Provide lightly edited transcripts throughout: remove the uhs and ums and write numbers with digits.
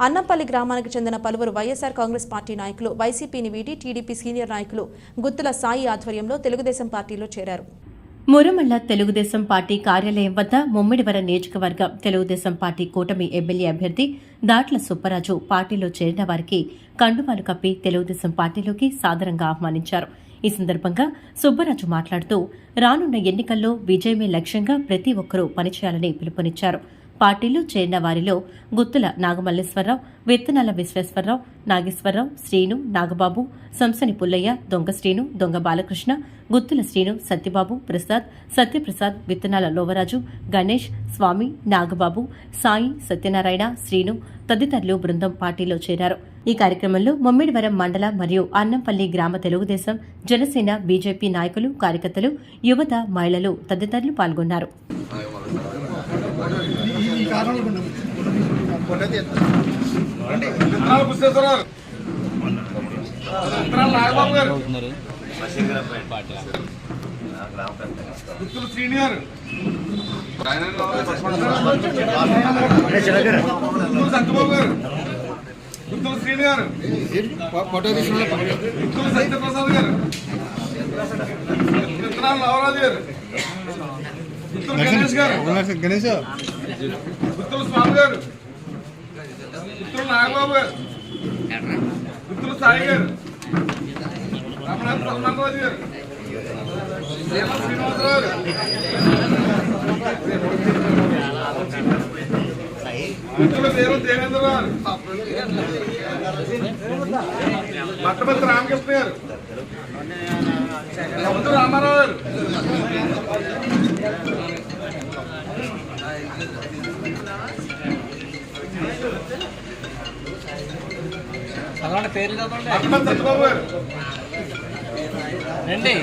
అన్నంపల్లి గ్రామానికి చెందిన పలువురు వైఎస్ఆర్ కాంగ్రెస్ పార్టీ నాయకులు వైసీపీని వీడి టీడీపీ సీనియర్ నాయకులు గుత్తుల సాయి ఆధ్వర్యంలో తెలుగుదేశం పార్టీలో చేరారు. మురమళ్ల తెలుగుదేశం పార్టీ కార్యాలయం వద్ద ముమ్మిడివరం నియోజకవర్గం తెలుగుదేశం పార్టీ కూటమి ఎమ్మెల్యే అభ్యర్థి దాట్ల సుబ్బరాజు పార్టీలో చేరిన వారికి కండువాలు కప్పి తెలుగుదేశం పార్టీలోకి సాదరంగా ఆహ్వానించారు. ఈ సందర్భంగా సుబ్బరాజు మాట్లాడుతూ రానున్న ఎన్నికల్లో విజయమే లక్ష్యంగా ప్రతి ఒక్కరూ పనిచేయాలని పిలుపునిచ్చారు. పార్టీలో చేరిన వారిలో గుత్తుల నాగమల్లేశ్వరరావు, విత్తనాల విశ్వేశ్వరరావు, నాగేశ్వరరావు, శ్రీను, నాగబాబు, సంసని పుల్లయ్య, దొంగ శ్రీను, దొంగ బాలకృష్ణ, గుత్తుల శ్రీను, సత్యబాబు, ప్రసాద్, సత్యప్రసాద్, విత్తనాల లోవరాజు, గణేష్, స్వామి, నాగబాబు, సాయి, సత్యనారాయణ, శ్రీను తదితరులు బృందం పార్టీలో చేరారు. ఈ కార్యక్రమంలో ముమ్మిడివరం మండల మరియు అన్నంపల్లి గ్రామ తెలుగుదేశం, జనసేన, బీజేపీ నాయకులు, కార్యకర్తలు, యువత, మహిళలు తదితరులు పాల్గొన్నారు. సత్యప్రసాద్ గారు, నవరాజు గారు, గణేష్ గారు, గుత్తుల స్వామి గారు, గుత్తుల నాగబాబు గారు, గుత్తుల సాయి గారు, రమణాథ్ సల్మాన్ గారు, శ్రీనివాసరావు గారు, గుత్తుల దేవేంద్రరావు గారు, మట్టపతి రామకృష్ణ గారు, గుత్తుల రామారావు గారు, పేర్లు చదవండి. సత్యబాబు గారు, రండి.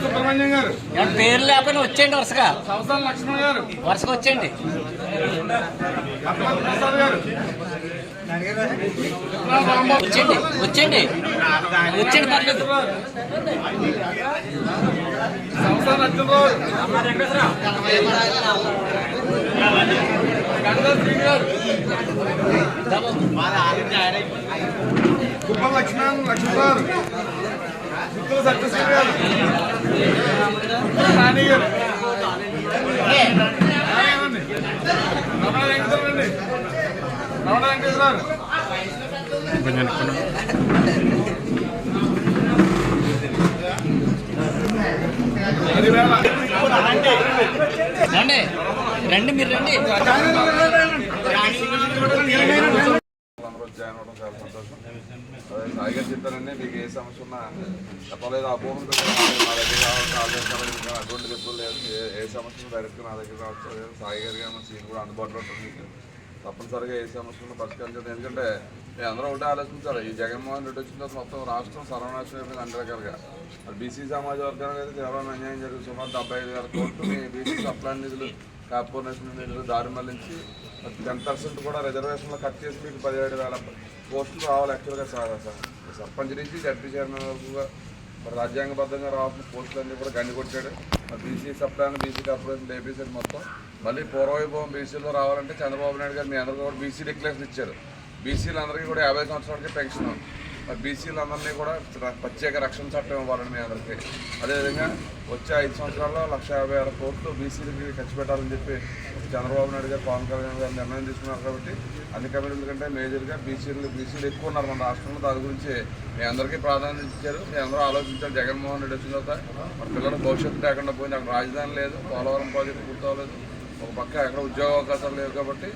సుబ్రహ్మణ్యం గారు, పేర్లు లేకపోయినా వచ్చేయండి. వరుసగా సంవత్సరాల లక్ష్మణ్ గారు, వరుసగా వచ్చేయండి. ప్రసాద్ గారు, వచ్చేయండి వచ్చేయండి వచ్చేయండి పర్లేదు. సంవత్సరాల అర్జునరావు, గంగాశ్రీ గారు, కుప్పం లక్ష్మణరావు, గుత్తుల సత్యశ్రీ గారు, నాని గారు, రమణ వెంకటేశ్వర అండి, రమణ వెంకటేశ్వర రండి రండి మీరు రండి. జాయిన్ అవ్వడం చాలా సంతోషం. అదే సాయిగా చెప్పారండి, మీకు ఏ సమస్య ఉన్నా చెప్పలేదు. అపోహం మా దగ్గర కావాలి అటువంటి దెబ్బలు లేదు. ఏ సమస్య డైరెక్ట్గా నా దగ్గర రావచ్చు. సాయి గారు కానీ సీన్ కూడా అందుబాటులో ఉంటుంది. మీకు తప్పనిసరిగా ఏ సమస్యలను పరిష్కరించాలి. ఎందుకంటే మేము అందరూ ఒకటే ఆలోచించాలి. ఈ జగన్మోహన్ రెడ్డి వచ్చిన తర్వాత మొత్తం రాష్ట్రం సర్వనాశనం అయిపోయింది అన్ని రకాలుగా. అది బీసీ సమాజ వర్గానికి అయితే తీవ్రమైన అన్యాయం జరిగింది. సుమారు 75,000 కోట్లు బీసీ సప్లై నిధులు, కార్పొరేషన్ నిధులు దారి మళ్లించి 10% కూడా రిజర్వేషన్లో కట్ చేసి మీకు 17,000 పోస్టులు రావాలి. యాక్చువల్గా సర్పంచ్ నుంచి జడ్పీ చైర్మన్ వరకు మరి రాజ్యాంగబద్ధంగా రావాల్సిన పోస్టులన్నీ కూడా గండి కొట్టాడు. మరి BC supply, BC corporation, APC మొత్తం మళ్ళీ పూర్వవైభవం బీసీలో రావాలంటే చంద్రబాబు నాయుడు గారు మీ అందరికీ కూడా బీసీ డిక్లరేషన్ ఇచ్చారు. బీసీలందరికీ కూడా 50 సంవత్సరాలకి పెన్షన్. మరి బీసీలందరినీ కూడా ప్రత్యేక రక్షణ చట్టం ఇవ్వాలని మీ అందరికీ. అదేవిధంగా వచ్చే 5 సంవత్సరాల్లో 1,50,000 కోట్లు బీసీలకి ఖర్చు పెట్టాలని చెప్పి చంద్రబాబు నాయుడు గారు, పవన్ కళ్యాణ్ గారు నిర్ణయం తీసుకున్నారు. కాబట్టి అన్ని కమ్యూనిటీల కంటే మేజర్గా బీసీలు ఎక్కువ ఉన్నారు మన రాష్ట్రంలో. దాని గురించి మీ అందరికీ ప్రాధాన్యత ఇచ్చారు. మీ అందరూ ఆలోచించారు. జగన్మోహన్ రెడ్డి వచ్చిన తర్వాత మన పిల్లల భవిష్యత్తు లేకుండా పోయింది. అక్కడ రాజధాని లేదు, పోలవరం ప్రాజెక్టు పూర్తవలేదు, ఒక పక్క ఎక్కడ ఉద్యోగ అవకాశాలు లేవు. కాబట్టి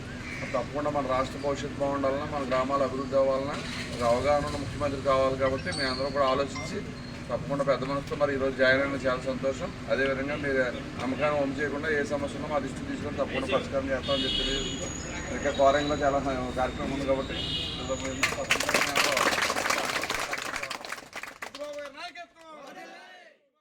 తప్పకుండా మన రాష్ట్ర భవిష్యత్తు బాగుండాలన్నా, మన గ్రామాలు అభివృద్ధి అవ్వాలన్నా ఒక అవగాహన ఉన్న ముఖ్యమంత్రి కావాలి. కాబట్టి మీ అందరూ కూడా ఆలోచించి తప్పకుండా పెద్ద మనసుతో మరి ఈరోజు జాయిన్ అయిన చాలా సంతోషం. అదేవిధంగా మీరు నమ్మకాన్ని వంపు చేయకుండా ఏ సమస్య ఉన్నా మా దృష్టికి తీసుకొని తప్పకుండా పరిష్కారం చేస్తామని చెప్పి ఇంకా కోరంలో చాలా కార్యక్రమం ఉంది. కాబట్టి